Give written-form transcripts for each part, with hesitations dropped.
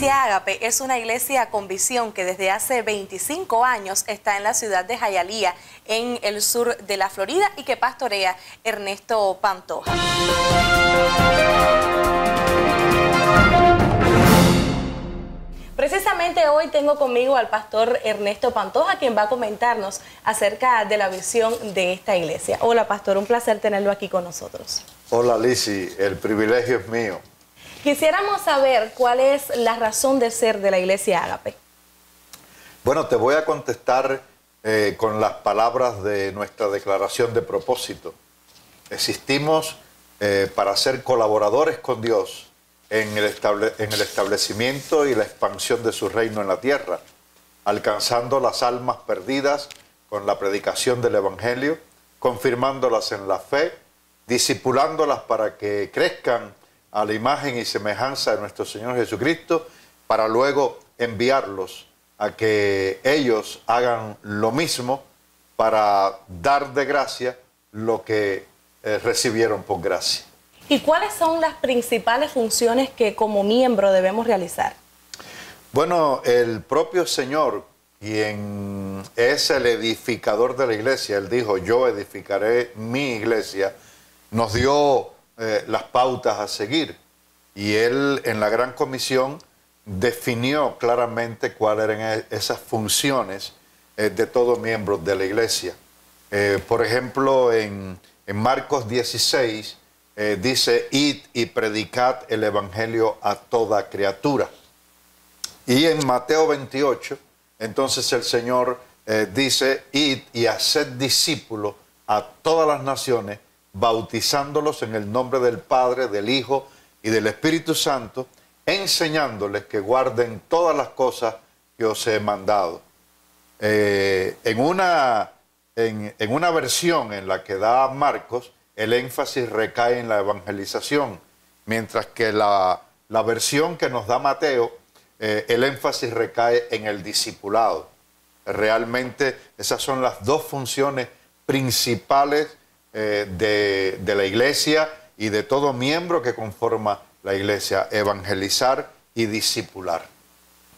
Iglesia Ágape es una iglesia con visión que desde hace 25 años está en la ciudad de Hialeah, en el sur de la Florida, y que pastorea Ernesto Pantoja. Precisamente hoy tengo conmigo al pastor Ernesto Pantoja, quien va a comentarnos acerca de la visión de esta iglesia. Hola, pastor, un placer tenerlo aquí con nosotros. Hola, Lizzy, el privilegio es mío. Quisiéramos saber cuál es la razón de ser de la iglesia Ágape. Bueno, te voy a contestar con las palabras de nuestra declaración de propósito. Existimos para ser colaboradores con Dios en el establecimiento y la expansión de su reino en la tierra, alcanzando las almas perdidas con la predicación del Evangelio, confirmándolas en la fe, discipulándolas para que crezcan a la imagen y semejanza de nuestro Señor Jesucristo, para luego enviarlos a que ellos hagan lo mismo para dar de gracia lo que recibieron por gracia. ¿Y cuáles son las principales funciones que como miembro debemos realizar? Bueno, el propio Señor, quien es el edificador de la iglesia, Él dijo, yo edificaré mi iglesia, nos dio las pautas a seguir. Y Él en la Gran Comisión definió claramente cuáles eran esas funciones de todo miembro de la iglesia. Por ejemplo, en Marcos 16, dice, id y predicad el evangelio a toda criatura. Y en Mateo 28, entonces el Señor dice, id y haced discípulos a todas las naciones, bautizándolos en el nombre del Padre, del Hijo y del Espíritu Santo, enseñándoles que guarden todas las cosas que os he mandado. En una versión en la que da Marcos, el énfasis recae en la evangelización, mientras que la versión que nos da Mateo, el énfasis recae en el discipulado. Realmente esas son las dos funciones principales de la iglesia y de todo miembro que conforma la iglesia, evangelizar y discipular.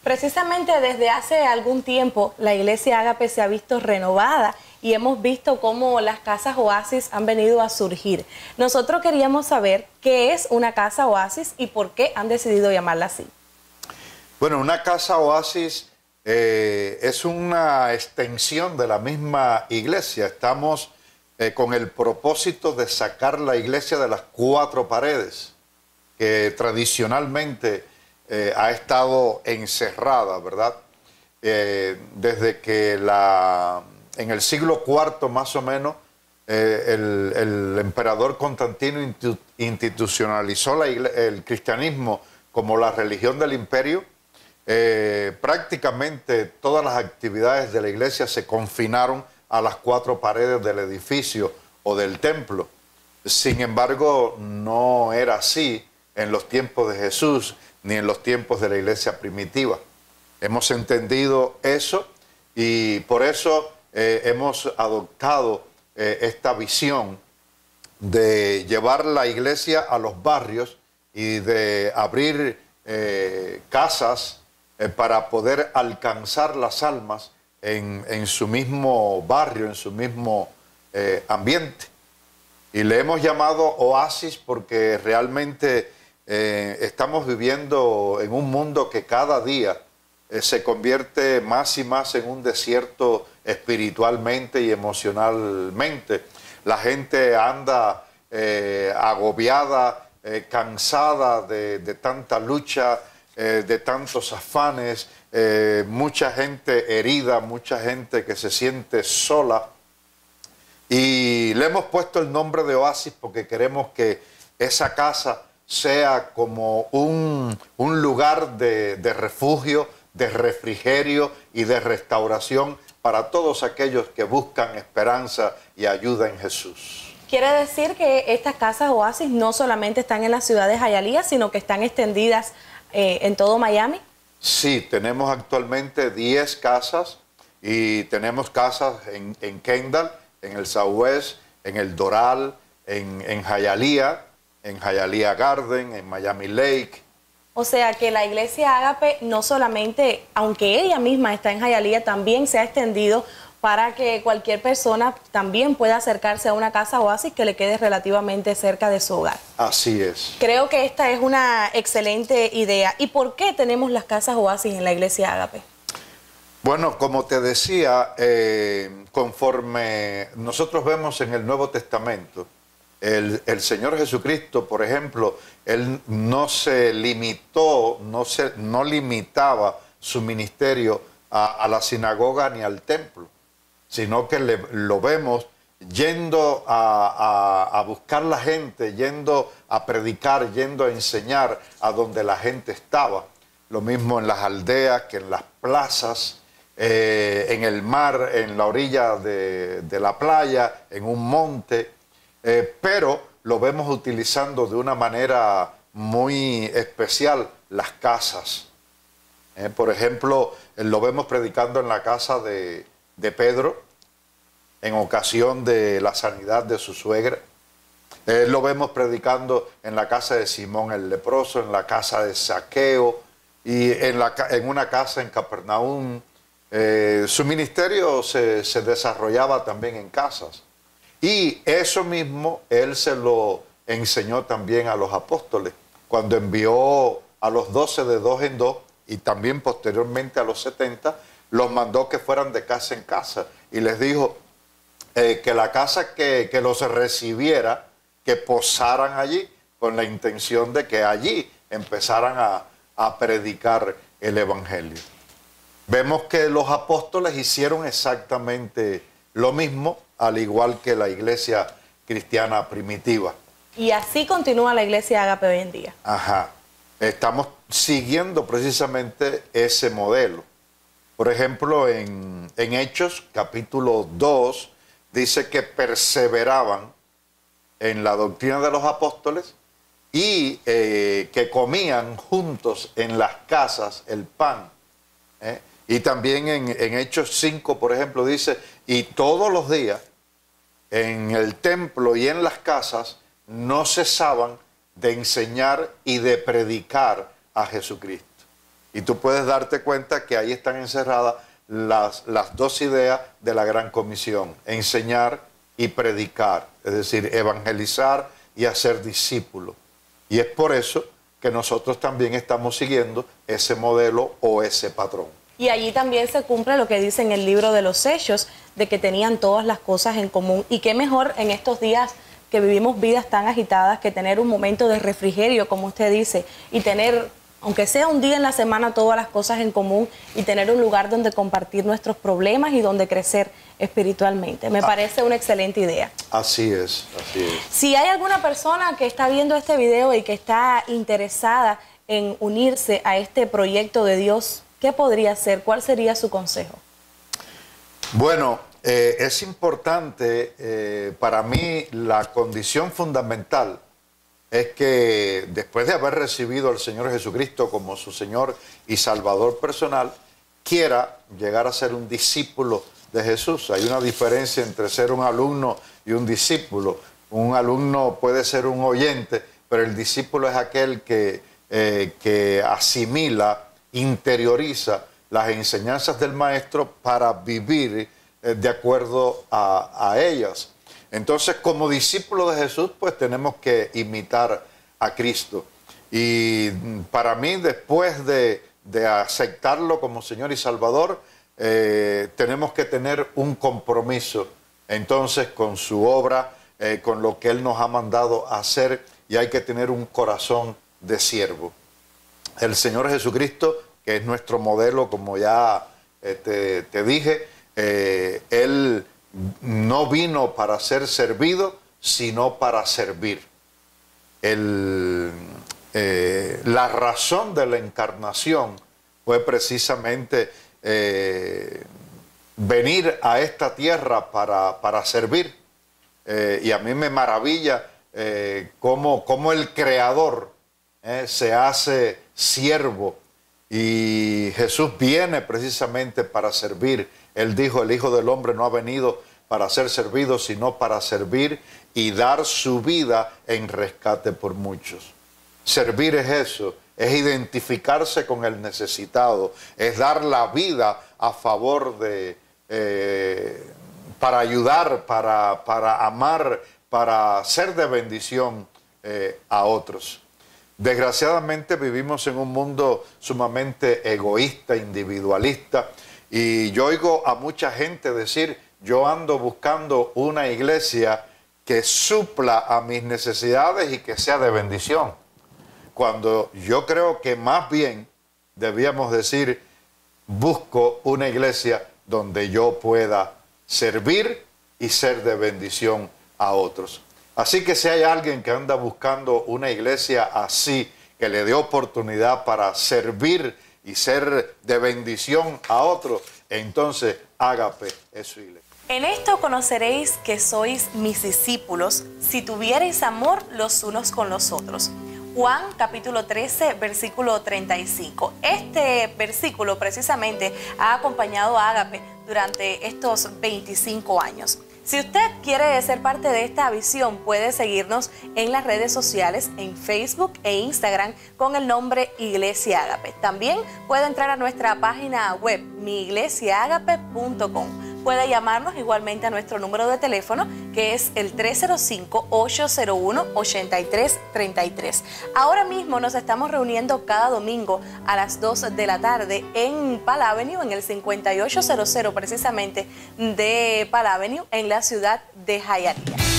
Precisamente desde hace algún tiempo la iglesia Ágape se ha visto renovada y hemos visto cómo las casas oasis han venido a surgir. Nosotros queríamos saber qué es una casa oasis y por qué han decidido llamarla así. Bueno, una casa oasis es una extensión de la misma iglesia. Estamos con el propósito de sacar la iglesia de las cuatro paredes, que tradicionalmente ha estado encerrada, ¿verdad? Desde que en el siglo IV más o menos, el emperador Constantino institucionalizó el cristianismo como la religión del imperio. Prácticamente todas las actividades de la iglesia se confinaron a las cuatro paredes del edificio o del templo. Sin embargo, no era así en los tiempos de Jesús ni en los tiempos de la iglesia primitiva. Hemos entendido eso y por eso hemos adoptado esta visión de llevar la iglesia a los barrios y de abrir casas para poder alcanzar las almas en su mismo barrio, en su mismo ambiente. Y le hemos llamado oasis porque realmente estamos viviendo en un mundo que cada día se convierte más y más en un desierto espiritualmente y emocionalmente. La gente anda agobiada, cansada de tanta lucha, de tantos afanes, mucha gente herida, mucha gente que se siente sola. Y le hemos puesto el nombre de oasis porque queremos que esa casa sea como un lugar de refugio, de refrigerio y de restauración para todos aquellos que buscan esperanza y ayuda en Jesús. Quiere decir que estas casas oasis no solamente están en la ciudad de Hialeah, sino que están extendidas en todo Miami. Sí, tenemos actualmente 10 casas y tenemos casas en Kendall, en el Southwest, en el Doral, en Hialeah Garden, en Miami Lake, O sea que la iglesia Ágape no solamente, aunque ella misma está en Hialeah, también se ha extendido para que cualquier persona también pueda acercarse a una casa oasis que le quede relativamente cerca de su hogar. Así es. Creo que esta es una excelente idea. ¿Y por qué tenemos las casas oasis en la iglesia Ágape? Bueno, como te decía, conforme nosotros vemos en el Nuevo Testamento, el Señor Jesucristo, por ejemplo, Él no se limitó, no limitaba su ministerio a la sinagoga ni al templo, sino que lo vemos yendo a buscar la gente, yendo a predicar, yendo a enseñar a donde la gente estaba. Lo mismo en las aldeas que en las plazas, en el mar, en la orilla de la playa, en un monte. Pero lo vemos utilizando de una manera muy especial las casas. Por ejemplo, lo vemos predicando en la casa de Pedro, en ocasión de la sanidad de su suegra. Lo vemos predicando en la casa de Simón el leproso, en la casa de Zaqueo y en una casa en Capernaum. Su ministerio se desarrollaba también en casas. Y eso mismo Él se lo enseñó también a los apóstoles, cuando envió a los 12 de dos en dos y también posteriormente a los 70, los mandó que fueran de casa en casa y les dijo que la casa que los recibiera, que posaran allí con la intención de que allí empezaran a predicar el evangelio. Vemos que los apóstoles hicieron exactamente lo mismo, al igual que la iglesia cristiana primitiva. Y así continúa la iglesia Ágape hoy en día. Ajá. Estamos siguiendo precisamente ese modelo. Por ejemplo, en Hechos, capítulo 2, dice que perseveraban en la doctrina de los apóstoles y que comían juntos en las casas el pan. Y también en Hechos 5, por ejemplo, dice, y todos los días en el templo y en las casas no cesaban de enseñar y de predicar a Jesucristo. Y tú puedes darte cuenta que ahí están encerradas las dos ideas de la Gran Comisión: enseñar y predicar, es decir, evangelizar y hacer discípulos. Y es por eso que nosotros también estamos siguiendo ese modelo o ese patrón. Y allí también se cumple lo que dice en el libro de los Hechos, de que tenían todas las cosas en común. Y qué mejor en estos días que vivimos vidas tan agitadas que tener un momento de refrigerio, como usted dice, y tener, aunque sea un día en la semana, todas las cosas en común y tener un lugar donde compartir nuestros problemas y donde crecer espiritualmente. Me parece una excelente idea. Así es, así es. Si hay alguna persona que está viendo este video y que está interesada en unirse a este proyecto de Dios, ¿qué podría hacer? ¿Cuál sería su consejo? Bueno, es importante, para mí la condición fundamental es que después de haber recibido al Señor Jesucristo como su Señor y Salvador personal, quiera llegar a ser un discípulo de Jesús. Hay una diferencia entre ser un alumno y un discípulo. Un alumno puede ser un oyente, pero el discípulo es aquel que asimila, interioriza las enseñanzas del maestro para vivir de acuerdo a ellas. Entonces, como discípulos de Jesús, pues tenemos que imitar a Cristo. Y para mí, después de aceptarlo como Señor y Salvador, tenemos que tener un compromiso entonces con su obra, con lo que Él nos ha mandado a hacer, y hay que tener un corazón de siervo. El Señor Jesucristo, que es nuestro modelo, como ya te dije, Él no vino para ser servido, sino para servir. La razón de la encarnación fue precisamente venir a esta tierra para servir. Y a mí me maravilla cómo el Creador se hace siervo. Y Jesús viene precisamente para servir. Él dijo, el Hijo del Hombre no ha venido para ser servido, sino para servir y dar su vida en rescate por muchos. Servir es eso, es identificarse con el necesitado, es dar la vida a favor de, para ayudar, para amar, para ser de bendición a otros. Desgraciadamente vivimos en un mundo sumamente egoísta, individualista, y yo oigo a mucha gente decir: yo ando buscando una iglesia que supla a mis necesidades y que sea de bendición. Cuando yo creo que más bien debíamos decir: busco una iglesia donde yo pueda servir y ser de bendición a otros. Así que si hay alguien que anda buscando una iglesia así, que le dé oportunidad para servir y ser de bendición a otros, entonces Ágape es su iglesia. En esto conoceréis que sois mis discípulos, si tuviereis amor los unos con los otros. Juan capítulo 13, versículo 35. Este versículo precisamente ha acompañado a Ágape durante estos 25 años. Si usted quiere ser parte de esta visión, puede seguirnos en las redes sociales, en Facebook e Instagram, con el nombre Iglesia Ágape. También puede entrar a nuestra página web, miiglesiaagape.com. Puede llamarnos igualmente a nuestro número de teléfono, que es el 305-801-8333. Ahora mismo nos estamos reuniendo cada domingo a las 2 de la tarde en Pal Avenue, en el 5800 precisamente de Pal Avenue, en la ciudad de Hialeah.